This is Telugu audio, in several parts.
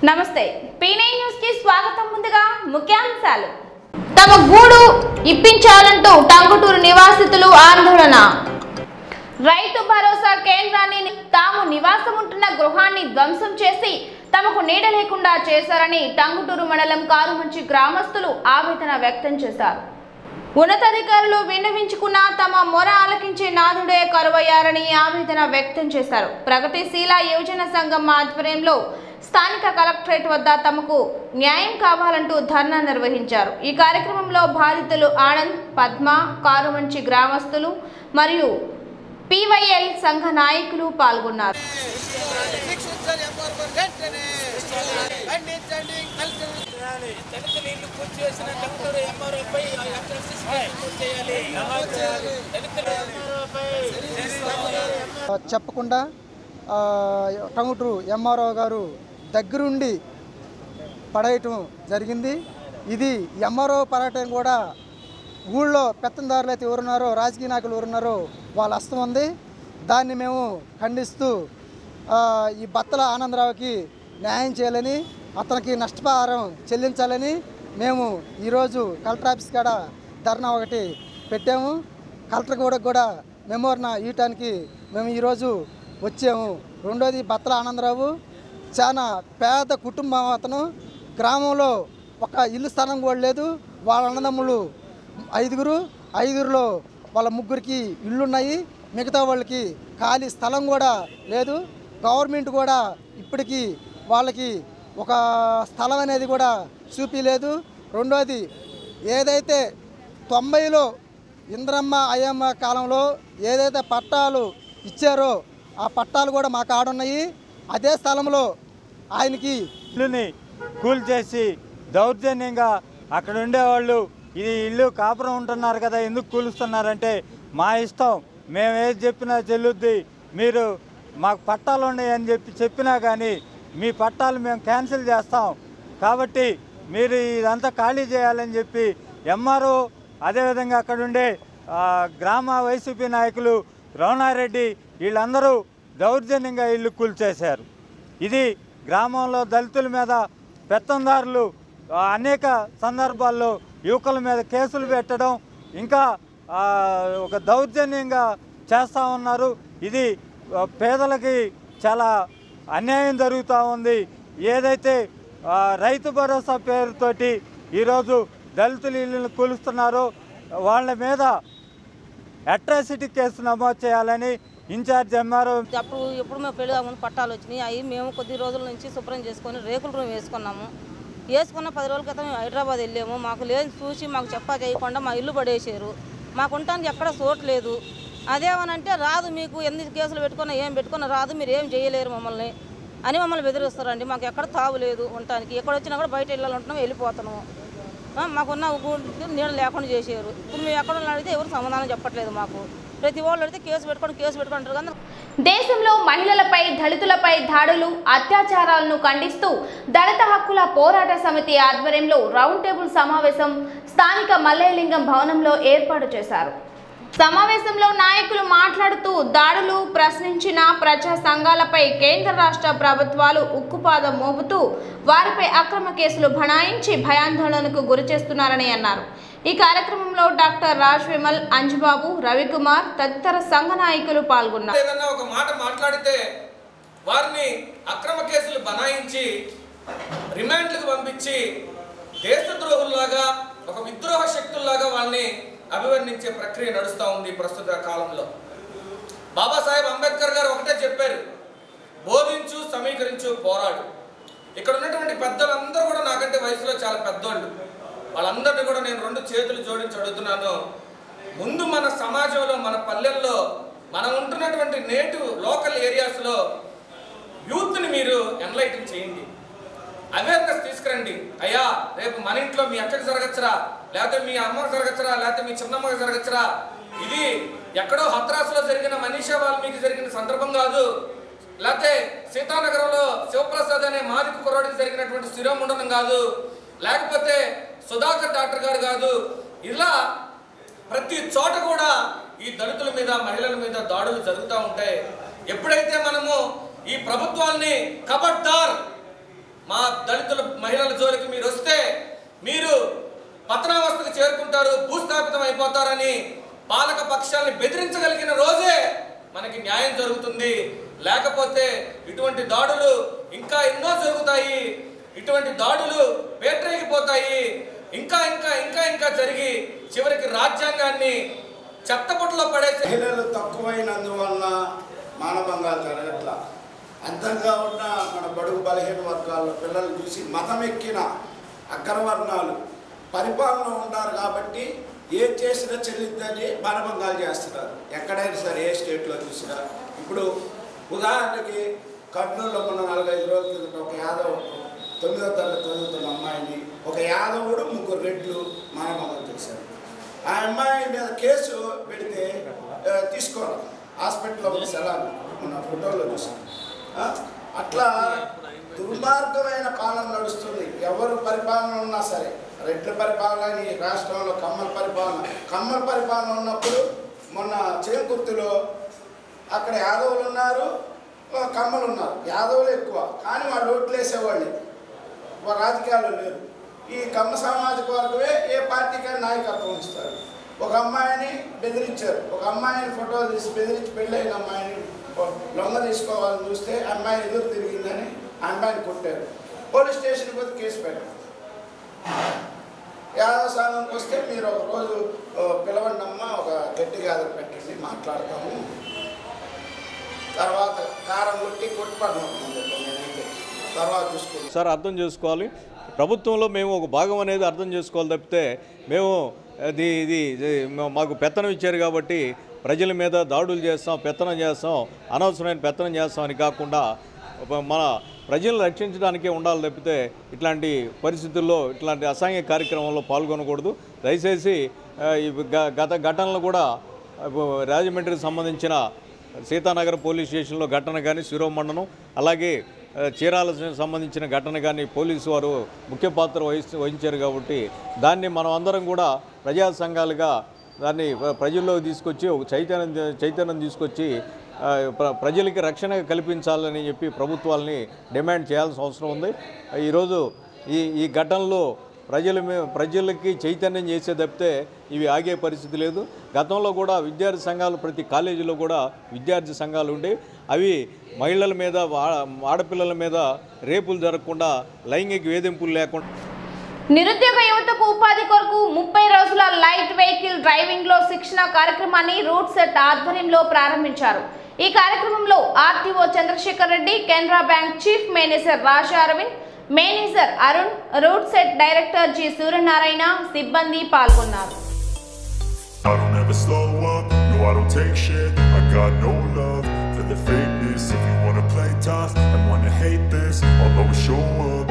నమస్తే పీనే న్యూస్ కి స్వాగతం. ముందుగా ముఖ్యాంశాలు. తమ గూడు ఇప్పించాలంటూ టంగుటూరు నివాసితులు ఆందోళన. రైతు భరోసా కేంద్రాన్ని తాము నివాసం ఉంటున్న గృహాన్ని ధ్వంసం చేసి తమకు నీడ లేకుండా చేశారని టంగుటూరు మండలం కారుమంచి గ్రామస్తులు ఆవేదన వ్యక్తం చేశారు. ఉన్నతాధికారులు విన్నవించుకున్న తమ మొర ఆలకించే నాదుడే కరువయ్యారని ఆవేదన వ్యక్తం చేశారు. ప్రగతిశీల యోజన సంఘం ఆధ్వర్యంలో స్థానిక కలెక్టరేట్ వద్ద తమకు న్యాయం కావాలంటూ ధర్నా నిర్వహించారు. ఈ కార్యక్రమంలో బాధితులు ఆనంద్, పద్మ, కారుమంచి గ్రామస్తులు మరియు PYL సంఘ నాయకులు పాల్గొన్నారు. చెప్పకుండా టంగుటూరు MRO గారు దగ్గరుండి పడేయటం జరిగింది. ఇది MRO పడటం కూడా ఊళ్ళో పెత్తందారులు అయితే ఎవరున్నారో, రాజకీయ నాయకులు ఎవరున్నారో వాళ్ళ హస్తం ఉంది. దాన్ని మేము ఖండిస్తూ ఈ బత్తల ఆనందరావుకి న్యాయం చేయాలని, అతనికి నష్టపరిహారం చెల్లించాలని మేము ఈరోజు కలెక్టర్ ఆఫీస్ కాడ ధర్నా ఒకటి పెట్టాము. కలెక్టర్ కూడా మెమోర్నా ఇవ్వటానికి మేము ఈరోజు వచ్చాము. రెండోది, బత్తల ఆనందరావు చాలా పేద కుటుంబం. అతను గ్రామంలో ఒక ఇల్లు స్థానం కూడా లేదు. వాళ్ళ అన్నదమ్ములు ఐదుగురులో వాళ్ళ ముగ్గురికి ఇళ్ళున్నాయి, మిగతా వాళ్ళకి ఖాళీ స్థలం కూడా లేదు. గవర్నమెంట్ కూడా ఇప్పటికీ వాళ్ళకి ఒక స్థలం అనేది కూడా చూపించలేదు. రెండోది, ఏదైతే 90లో ఇంద్రమ్మ అయ్యమ్మ కాలంలో ఏదైతే పట్టాలు ఇచ్చారో ఆ పట్టాలు కూడా మా కాడ ఉన్నాయి. అదే స్థలంలో ఆయనకి ఇల్లుని కూల్చేసి దౌర్జన్యంగా అక్కడ ఉండేవాళ్ళు ఇది ఇల్లు కాపురం ఉంటున్నారు కదా, ఎందుకు కూలుస్తున్నారంటే మా ఇష్టం, మేము ఏది చెప్పినా చెల్లుద్ది, మీరు మాకు పట్టాలు ఉన్నాయని చెప్పినా కానీ మీ పట్టాలు మేము క్యాన్సిల్ చేస్తాం, కాబట్టి మీరు ఇదంతా ఖాళీ చేయాలని చెప్పి MRO, అదేవిధంగా అక్కడ ఉండే గ్రామ వైసీపీ నాయకులు రమణారెడ్డి వీళ్ళందరూ దౌర్జన్యంగా ఇల్లు కూల్చేశారు. ఇది గ్రామంలో దళితుల మీద పెత్తందారులు అనేక సందర్భాల్లో యువకుల మీద కేసులు పెట్టడం, ఇంకా ఒక దౌర్జన్యంగా చేస్తూ ఉన్నారు. ఇది పేదలకి చాలా అన్యాయం జరుగుతూ ఉంది. ఏదైతే రైతు భరోసా పేరుతోటి ఈరోజు దళితులు ఇల్లును కూలుస్తున్నారో వాళ్ళ మీద అట్రాసిటీ కేసు నమోదు చేయాలని ఇన్ఛార్జ్ MRO ఎప్పుడు మేము పెళ్లి ముందు పట్టాలు వచ్చినాయి. అవి మేము కొద్ది రోజుల నుంచి శుభ్రం చేసుకొని రేకుల రూమ్ వేసుకున్నాము. వేసుకున్న 10 రోజుల క్రితం మేము హైదరాబాద్ వెళ్ళాము. మాకు లేదు చూసి మాకు చెప్పా చేయకుండా మా ఇల్లు పడేసారు. మాకు ఉండటానికి ఎక్కడ చోట్లేదు. అదేమనంటే రాదు, మీకు ఎన్ని కేసులు పెట్టుకున్నా ఏం పెట్టుకున్నా రాదు, మీరు ఏం చేయలేరు మమ్మల్ని అని మమ్మల్ని బెదిరిస్తారండి. మాకు ఎక్కడ తావు లేదు ఉండటానికి. ఎక్కడ వచ్చినా కూడా బయట ఇళ్ళలో ఉంటున్నాం, వెళ్ళిపోతున్నాము. మాకున్న నీళ్ళు లేకుండా చేశారు. ఇప్పుడు మేము ఎక్కడ అడిగితే ఎవరు సమాధానం చెప్పట్లేదు. మాకు ప్రతి వాళ్ళు అడిగితే కేసు పెట్టుకుంటారు. కానీ దేశంలో మహిళలపై, దళితులపై దాడులు, అత్యాచారాలను ఖండిస్తూ దళిత హక్కుల పోరాట సమితి ఆధ్వర్యంలో రౌండ్ టేబుల్ సమావేశం స్థానిక మల్లయ్యలింగం భవనంలో ఏర్పాటు చేశారు. సమావేశంలో నాయకులు మాట్లాడుతూ దాడులు ప్రశ్నించిన ప్రజా సంఘాలపై కేంద్ర రాష్ట్ర ప్రభుత్వాలు ఉక్కుపాదం మోపుతూ వారిపై అక్రమ కేసులు బనాయించి భయాందోళనకు గురి చేస్తున్నారని అన్నారు. ఈ కార్యక్రమంలో డాక్టర్ రాజ్ విమల్, అంజుబాబు, రవికుమార్ తదితర సంఘ నాయకులు పాల్గొన్నారు. ఏదన్నా ఒక మాట మాట్లాడితే వారిని అక్రమ కేసులు బనాయించి రిమాండ్లకు పంపించి దేశద్రోహుల్లాగా, ఒక విద్రోహ శక్తుల్లాగా వాళ్ళని అభివర్ణించే ప్రక్రియ నడుస్తూ ఉంది ప్రస్తుత కాలంలో. బాబాసాహెబ్ అంబేద్కర్ గారు ఒకటే చెప్పారు, బోధించు, సమీకరించు, పోరాడు. ఇక్కడ ఉన్నటువంటి పెద్దలందరూ కూడా నాకంటే వయసులో చాలా పెద్దోళ్ళు. వాళ్ళందరినీ కూడా నేను 2 చేతులు జోడించి అడుగుతున్నాను, ముందు మన సమాజంలో, మన పల్లెల్లో, మనం ఉంటున్నటువంటి నేటివ్ లోకల్ ఏరియాస్లో యూత్ని మీరు ఎన్లైటన్ చేయండి, అవేర్నెస్ తీసుకురండి. అయ్యా, రేపు మన ఇంట్లో మీ అక్కకి జరగచ్చురా, లేకపోతే మీ అమ్మకి జరగచ్చురా, లేకపోతే మీ చిన్నమ్మకి జరగచ్చురా. ఇది ఎక్కడో హత్రాసులో జరిగిన మనీషా వాల్మీకి జరిగిన సందర్భం కాదు, లేకపోతే సీతానగరంలో శివప్రసాద్ అనే మాదిక కుర్రాడికి జరిగినటువంటి శిరోముండనం కాదు, లేకపోతే సుధాకర్ డాక్టర్ గారు కాదు. ఇలా ప్రతి చోట కూడా ఈ దళితుల మీద, మహిళల మీద దాడులు జరుగుతూ ఉంటాయి. ఎప్పుడైతే మనము ఈ ప్రభుత్వాన్ని ఖబర్దార్ మా దళితుల మహిళల జోలికి మీరు వస్తే మీరు పతనావస్థకు చేరుకుంటారు, భూస్థాపితం అయిపోతారని పాలక పక్షాన్ని బెదిరించగలిగిన రోజే మనకి న్యాయం జరుగుతుంది. లేకపోతే ఇటువంటి దాడులు ఇంకా ఎన్నో జరుగుతాయి, ఇటువంటి దాడులు పేటరేగిపోతాయి, ఇంకా ఇంకా ఇంకా ఇంకా జరిగి చివరికి రాజ్యాంగాన్ని చెత్తపుట్టలో పడేసి మహిళలు తక్కువైనందువలన మానభంగాలు జరగట్లా. అంతంగా ఉన్న మన బడుగు బలహీన వర్గాల్లో పిల్లలు చూసి మతం ఎక్కిన అగ్రవర్ణాలు పరిపాలన ఉంటారు కాబట్టి ఏ చేసినా చెల్లిద్దని మానభంగాలు చేస్తున్నారు. ఎక్కడైనా సరే ఏ స్టేట్లో చూసినా. ఇప్పుడు ఉదాహరణకి కర్నూలులో మొన్న 45 రోజుల కిందట ఒక యాదవ్ 9వ తరగతి చదువుతున్న అమ్మాయిని ఒక యాదవుడు 3 రెడ్లు మానభంగం చేశారు. ఆ అమ్మాయి మీద కేసు పెడితే తీసుకోవాలి, హాస్పిటల్లో ఉన్న సెలాను మన ఫోటోలో చూసాం. అట్లా దుర్మార్గమైన పాలన నడుస్తుంది. ఎవరు పరిపాలన ఉన్నా సరే, రెడ్ల పరిపాలన ఈ రాష్ట్రంలో కమ్మల పరిపాలన ఉన్నప్పుడు మొన్న చేంకుర్తిలో అక్కడ యాదవులు ఉన్నారు, కమ్మలు ఉన్నారు. యాదవులు ఎక్కువ కానీ వాళ్ళు ఓట్లు వేసేవాళ్ళు, రాజకీయాలు లేరు. ఈ కమ్మ సామాజిక వర్గమే ఏ పార్టీకైనా నాయకత్వం ఇస్తారు. ఒక అమ్మాయిని బెదిరించారు, ఒక అమ్మాయిని ఫోటోలు తీసి బెదిరించి పెళ్ళైన అమ్మాయిని లొంగ తీసుకోవాలని చూస్తే అమ్మాయి ఎదురు తిరిగిందని ఆ అమ్మాయిని కొట్టారు. పోలీస్ స్టేషన్కి పోతే కేసు పెట్టారు. యాదవ సంఘంకి వస్తే మీరు ఒక రోజు పిలవండి అమ్మ, ఒక గట్టి గ్యాదర్ పెట్టండి, మాట్లాడతాము, తర్వాత కారం కొట్టుపడను నేనైతే తర్వాత చూసుకుంటాను సార్. అర్థం చేసుకోవాలి, ప్రభుత్వంలో మేము ఒక భాగం అనేది అర్థం చేసుకోవాలి తప్పితే మేము ఇది మాకు పెత్తనం ఇచ్చారు కాబట్టి ప్రజల మీద దాడులు చేస్తాం, పెత్తనం చేస్తాం, అనవసరమైన పెత్తనం చేస్తాం అని కాకుండా మన ప్రజలను రక్షించడానికే ఉండాలి తప్పితే ఇట్లాంటి పరిస్థితుల్లో ఇట్లాంటి అసాంఘిక కార్యక్రమంలో పాల్గొనకూడదు. దయచేసి గత ఘటనలు కూడా రాజమండ్రికి సంబంధించిన సీతానగర్ పోలీస్ స్టేషన్లో ఘటన కానీ, శిరోమండనం, అలాగే చీరాలకు సంబంధించిన ఘటన కానీ పోలీసు వారు ముఖ్య పాత్ర వహించారు కాబట్టి దాన్ని మనం అందరం కూడా ప్రజా సంఘాలుగా దాన్ని ప్రజల్లోకి తీసుకొచ్చి ఒక చైతన్యం తీసుకొచ్చి ప్రజలకి రక్షణ కల్పించాలని చెప్పి ప్రభుత్వాలని డిమాండ్ చేయాల్సిన అవసరం ఉంది. ఈరోజు ఈ ఘటనలో ప్రజలకి చైతన్యం చేసే తప్పితే ఇవి ఆగే పరిస్థితి లేదు. గతంలో కూడా విద్యార్థి సంఘాలు ప్రతి కాలేజీలో కూడా విద్యార్థి సంఘాలు ఉండే, అవి మహిళల మీద ఆడపిల్లల మీద రేపులు జరగకుండా, లైంగిక వేధింపులు లేకుండా. నిరుద్యోగ యువతకు ఉపాధి కొరకు 30 రోజుల లైట్ వెహికల్ డ్రైవింగ్ లో శిక్షణ కార్యక్రమాన్ని రూట్ సెట్ ఆధ్వర్యంలో ప్రారంభించారు. ఈ కార్యక్రమంలో RTO Chandrasekhar Reddy, Canara bank chief manager Raja Aravind, manager Arun, రూట్ సెట్ డైరెక్టర్ జి సూర్యనారాయణ సిబ్బంది పాల్గొన్నారు. I don't ever slow up, no I don't take shit. I got no love for the fakeness. If you wanna play tough and wanna hate this, I'll always show up.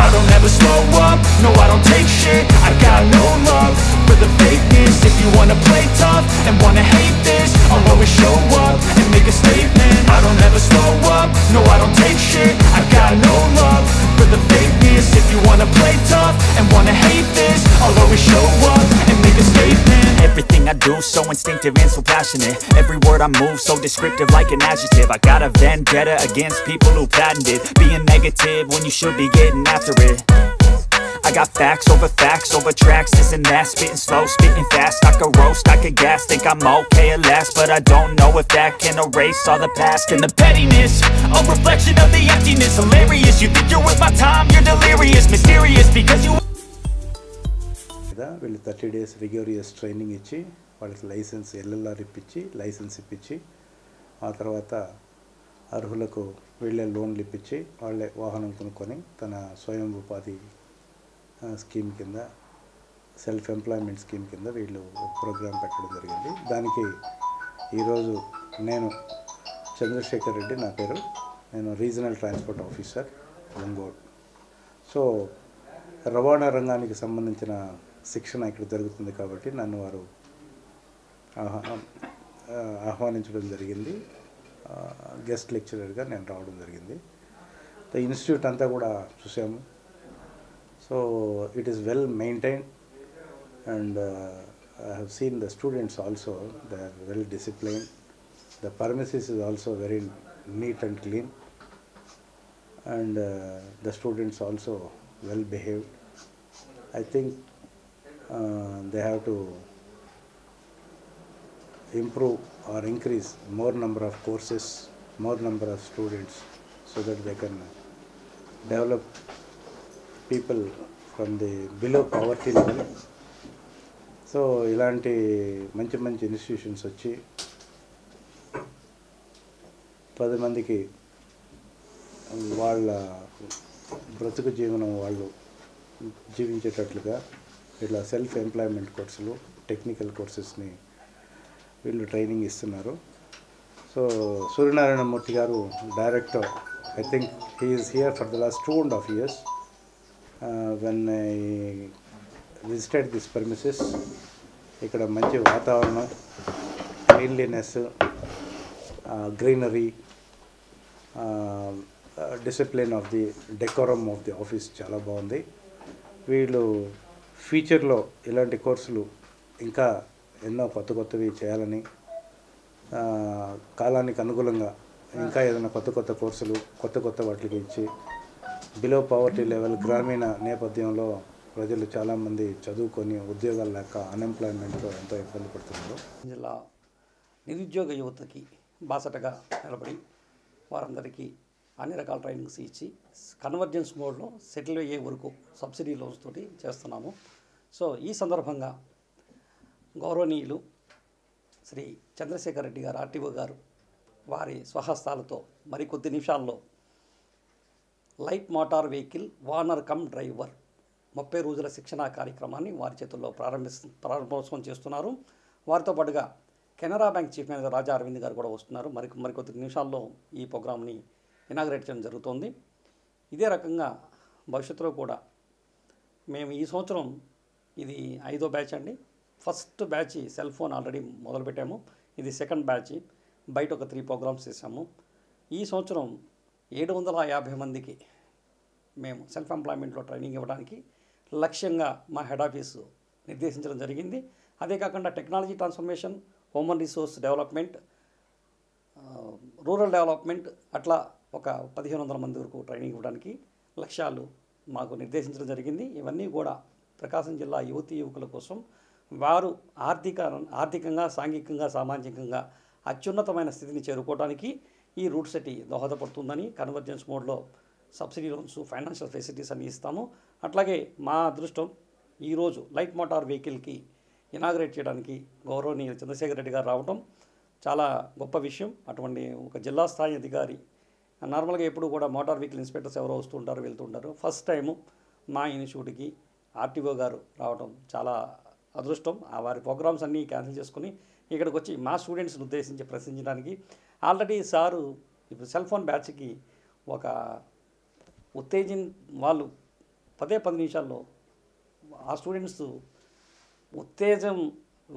I don't ever slow up, no I don't take shit. I got no love for the fakeness. If you wanna play tough and wanna hate this, I'll always show up and make a statement. I don't ever slow up, no I don't take shit. I got no love for the fakeness. If you wanna play tough and wanna hate this, I'll always show up and make a statement. Everything I do so instinctive and so passionate. Every word I move so descriptive like an adjective. I got a vendetta against people who patented being negative when you should be getting after it. I got facts over tracks, this and that, spitting slow, spitting fast. I could roast, I could gas, think I'm okay at last, but I don't know if that can erase all the past. And the pettiness, a reflection of the emptiness. Hilarious, you think you're worth my time, you're delirious. Mysterious because you వీళ్ళు 30 days రిగోరియస్ ట్రైనింగ్ ఇచ్చి వాళ్ళకి లైసెన్స్ ఎల్ఎల్ఆర్ ఇప్పించి లైసెన్స్ ఇప్పించి ఆ తర్వాత అర్హులకు వీళ్ళే లోన్లు ఇప్పించి వాళ్ళే వాహనం కొనుక్కొని తన స్వయం ఉపాధి స్కీమ్ కింద సెల్ఫ్ ఎంప్లాయ్మెంట్ స్కీమ్ కింద వీళ్ళు ఒక ప్రోగ్రాం పెట్టడం జరిగింది. దానికి ఈరోజు నేను చంద్రశేఖర్ రెడ్డి నా పేరు, నేను regional transport officer Ongole. So రవాణా రంగానికి సంబంధించిన శిక్షణ ఇక్కడ జరుగుతుంది కాబట్టి నన్ను వారు ఆహ్వానించడం జరిగింది. గెస్ట్ లెక్చరర్గా నేను రావడం జరిగింది. ఇన్స్టిట్యూట్ అంతా కూడా చూసాము. So it is well maintained and I have seen the students also, they are well disciplined. The premises is also very neat and clean. and the students also well behaved. I think they have to improve or increase more number of courses, more number of students, so that they can develop people from the below poverty level. So ఇలాంటి మంచి మంచి ఇన్స్టిట్యూషన్స్ వచ్చి 10 మందికి వాళ్ళ బ్రతుకు జీవనం వాళ్ళు జీవించేటట్లుగా ఇట్లా సెల్ఫ్ ఎంప్లాయ్మెంట్ కోర్సులు, టెక్నికల్ కోర్సెస్ని వీళ్ళు ట్రైనింగ్ ఇస్తున్నారు. సో సూర్యనారాయణ మూర్తి గారు director, I think he is here for the last 2.5 years. When I visited this premises, ఇక్కడ మంచి వాతావరణం, cleanliness, greenery, discipline of the decorum of the office చాలా బాగుంది. వీళ్ళు ఫ్యూచర్లో ఇలాంటి కోర్సులు ఇంకా ఎన్నో కొత్త కొత్తవి చేయాలని, కాలానికి అనుగుణంగా ఇంకా ఏదైనా కొత్త కొత్త కోర్సులు కొత్త కొత్త వాటికి ఇచ్చి బిలో పవర్టీ లెవెల్ గ్రామీణ నేపథ్యంలో ప్రజలు చాలామంది చదువుకొని ఉద్యోగాలు లేక అన్ఎంప్లాయ్మెంట్తో ఎంతో ఇబ్బంది పడుతున్నారు. జిల్లా నిరుద్యోగ యువతకి బాసటగా నిలబడి వారందరికీ అన్ని రకాల ట్రైనింగ్స్ ఇచ్చి కన్వర్జెన్స్ మోడ్లో సెటిల్ అయ్యే వరకు సబ్సిడీ లోన్స్ తోటి చేస్తున్నాము. సో ఈ సందర్భంగా గౌరవనీయులు శ్రీ చంద్రశేఖర్ రెడ్డి గారు ఆర్టీఓ గారు వారి స్వహస్తాలతో మరికొద్ది నిమిషాల్లో light motor vehicle owner cum driver 30 రోజుల శిక్షణా కార్యక్రమాన్ని వారి చేతుల్లో ప్రారంభోత్సవం చేస్తున్నారు. వారితో పాటుగా Canara bank chief manager Raja Arvind గారు కూడా వస్తున్నారు. మరికొద్ది నిమిషాల్లో ఈ ప్రోగ్రామ్ని ఇనాగ్రేట్ చేయడం జరుగుతోంది. ఇదే రకంగా భవిష్యత్తులో కూడా మేము ఈ సంవత్సరం ఇది 5వ బ్యాచ్ అండి. First batch cell phone already మొదలుపెట్టాము. ఇది సెకండ్ బ్యాచ్, బయట ఒక 3 ప్రోగ్రామ్స్ చేసాము. ఈ సంవత్సరం 750 మందికి మేము సెల్ఫ్ ఎంప్లాయ్మెంట్లో ట్రైనింగ్ ఇవ్వడానికి లక్ష్యంగా మా హెడ్ ఆఫీసు నిర్దేశించడం జరిగింది. అదే కాకుండా technology transformation, human resource development, rural development, అట్లా ఒక 1500 మంది వరకు ట్రైనింగ్ ఇవ్వడానికి లక్ష్యాలు మాకు నిర్దేశించడం జరిగింది. ఇవన్నీ కూడా ప్రకాశం జిల్లా యువతీ యువకుల కోసం వారు ఆర్థికంగా, సాంఘికంగా, సామాజికంగా అత్యున్నతమైన స్థితిని చేరుకోవడానికి ఈ రూట్ సిటీ దోహదపడుతుందని కన్వర్జెన్స్ మోడ్లో సబ్సిడీ లోన్స్, ఫైనాన్షియల్ ఫెసిలిటీస్ అన్నీ ఇస్తాము. అట్లాగే మా అదృష్టం ఈరోజు లైట్ మోటార్ వెహికల్కి ఇనాగ్రేట్ చేయడానికి గౌరవనీయులు చంద్రశేఖర్ రెడ్డి గారు రావడం చాలా గొప్ప విషయం. అటువంటి ఒక జిల్లా స్థాయి అధికారి, నార్మల్గా ఎప్పుడు కూడా మోటార్ వెహికల్ ఇన్స్పెక్టర్స్ ఎవరో వస్తుంటారు వెళ్తుంటారు, ఫస్ట్ టైము మా ఇన్స్టిట్యూట్కి ఆర్టీఓ గారు రావడం చాలా అదృష్టం. వారి ప్రోగ్రామ్స్ అన్నీ క్యాన్సిల్ చేసుకుని ఇక్కడికి వచ్చి మా స్టూడెంట్స్ని ఉద్దేశించి ప్రశ్నించడానికి ఆల్రెడీ సారు ఇప్పుడు సెల్ ఫోన్ బ్యాచ్కి ఒక వాళ్ళు 10 నిమిషాల్లో ఆ స్టూడెంట్స్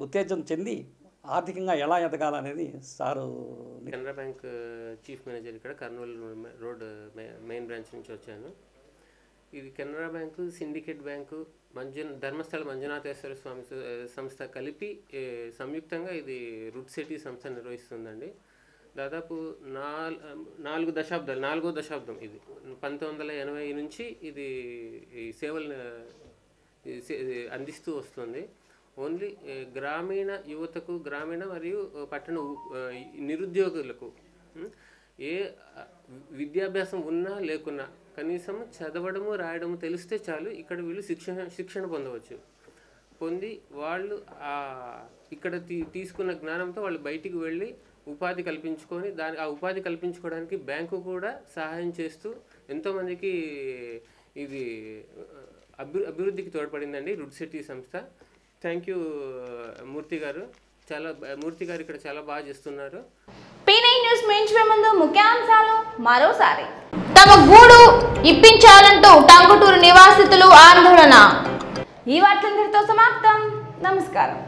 ఉత్తేజం చెంది ఆర్థికంగా ఎలా ఎదగాలనేది sir. Canara bank chief manager ఇక్కడ కర్నూలు రోడ్ మెయిన్ బ్రాంచ్ నుంచి వచ్చాను. ఇది Canara bank, syndicate bank, Dharmasthala Manjunatheswara Swamy సంస్థ కలిపి సంయుక్తంగా ఇది రూట్ సిటీ సంస్థ నిర్వహిస్తుందండి. దాదాపు 4 దశాబ్దాలు, 4వ దశాబ్దం ఇది. 1980 నుంచి ఇది ఈ సేవలు అందిస్తూ వస్తుంది. ఓన్లీ గ్రామీణ యువతకు, గ్రామీణ మరియు పట్టణ నిరుద్యోగులకు ఏ విద్యాభ్యాసం ఉన్నా లేకున్నా కనీసం చదవడము రాయడము తెలిస్తే చాలు ఇక్కడ వీళ్ళు శిక్షణ పొందవచ్చు. పొంది వాళ్ళు ఇక్కడ తీసుకున్న జ్ఞానంతో వాళ్ళు బయటికి వెళ్ళి ఉపాధి కల్పించుకొని ఆ ఉపాధి కల్పించుకోవడానికి బ్యాంకు కూడా సహాయం చేస్తూ ఎంతోమందికి ఇది అభివృద్ధికి తోడ్పడిందండి రూట్ సిటీ సంస్థ. థ్యాంక్ యూ మూర్తి గారు. మూర్తి గారు ఇక్కడ చాలా బాగా చేస్తున్నారు. P9 న్యూస్ మించే ముందు ముఖ్యాంశాలు మరోసారి. తమ గూడు ఇప్పించాలంటూ టంగుటూరు నివాసితులు ఆందోళన. ఈ వార్తలందరితో సమాప్తం. నమస్కారం.